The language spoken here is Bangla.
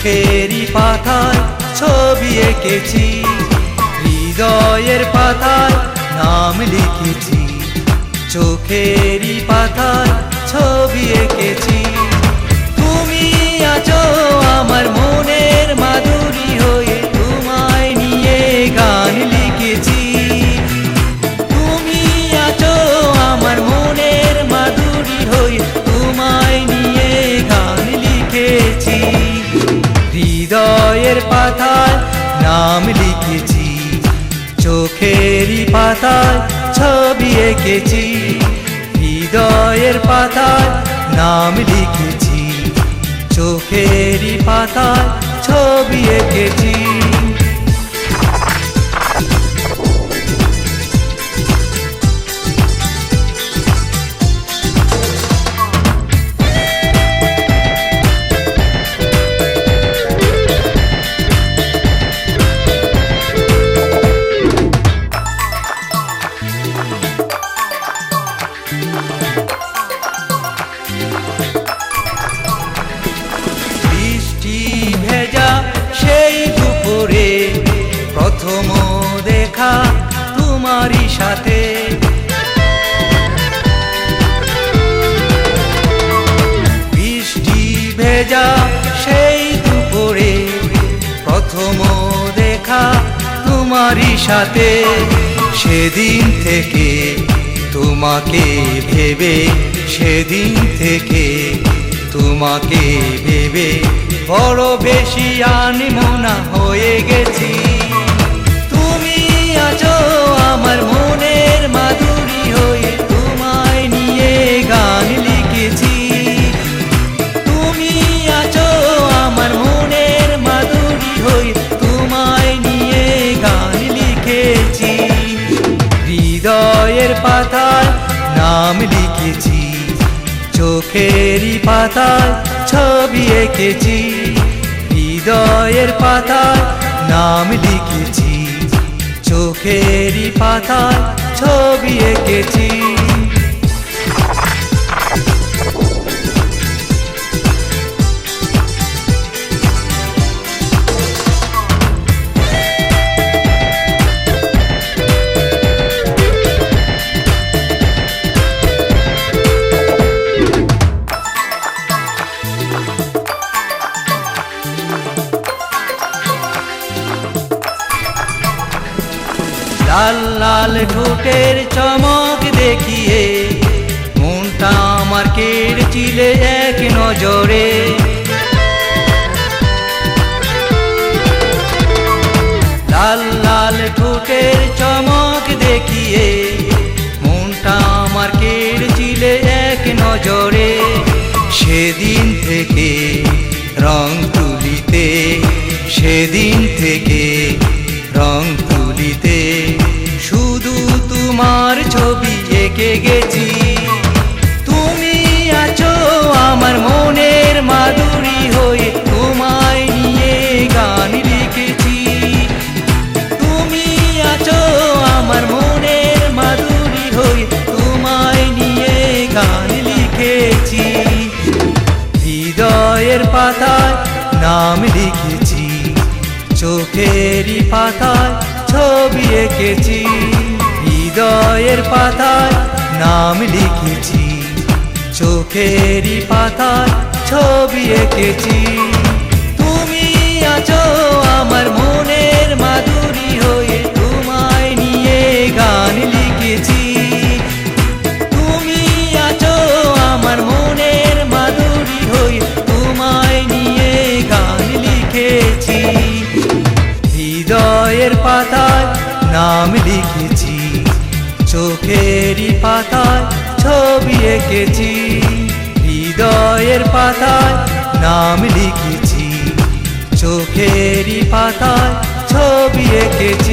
চোখেরই পাতায় ছবি এঁকেছি, হৃদয়ের পাতায় নাম লিখেছি। চোখেরই পাতায় ছবি এঁকেছি। তুমি আছো আমার মনের মাধুরী হয়ে, তোমায় নিয়ে গান লিখেছি। তুমি আছো আমার মনের মাধুরী হয়ে, তোমায় নিয়ে গান লিখেছি। হৃদয়ের পাতায় নাম লিখেছি, চোখেরই পাতায় ছবি এঁকেছি। হৃদয়ের পাতায় নাম লিখেছি, চোখেরই পাতায় ছবি এঁকেছি। সেই দুপুরে প্রথম দেখা তোমারই সাথে, বৃষ্টি ভেজা সেই দুপুরে প্রথম দেখা তোমারই সাথে। সেদিন থেকে তোমাকে ভেবে, সেদিন থেকে তোমাকে ভেবে বড় বেশি আনমনা হয়ে গেছি। তুমি আছো আমার মনের মাধুরী হয়ে, তোমায় নিয়ে গান লিখেছি। তুমি আছো আমার মনের মাধুরী হয়ে, তোমায় নিয়ে গান লিখেছি। হৃদয়ের পাতায় নাম লিখেছি, চোখেরই পাতায় ছবি এঁকেছি। হৃদয়ের পাতায় নাম লিখেছি, চোখেরই পাতায় ছবি এঁকেছি। লাল লাল ঠোঁটের চমক দেখিয়ে মনটা আমার কেড়েছিলে এক নজরে। লাল লাল ঠোঁটের চমক দেখিয়ে মনটা আমার কেড়েছিলে এক নজরে। সেদিন থেকে রং তুলিতে, সেদিন থেকে রং তুলিতে শুধু তোমার ছবি এঁকে গেছি। তুমি আছো আমার মনের মাধুরী হয়ে, তোমায় নিয়ে গান লিখেছি। তুমি আছো আমার মনের মাধুরী হয়ে, তোমায় নিয়ে গান লিখেছি। হৃদয়ের পাতায় নাম লিখেছি, চোখেরই পাতায় ছবি এঁকেছি। হৃদয়ের পাতায় নাম লিখেছি, চোখেরই পাতায় ছবি এঁকেছি। তুমি আছো আমার মনের মাধুরী হয়ে, তোমায় নিয়ে গান লিখেছি। তুমি আছো আমার মনের মাধুরী হয়ে, তোমায় নিয়ে গান লিখেছি। হৃদয়ের পাতায় নাম লিখেছি, চোখেরই পাতায় ছবি এঁকেছি। হৃদয়ের পাতায় নাম লিখেছি, চোখেরই পাতায় ছবি এঁকেছি।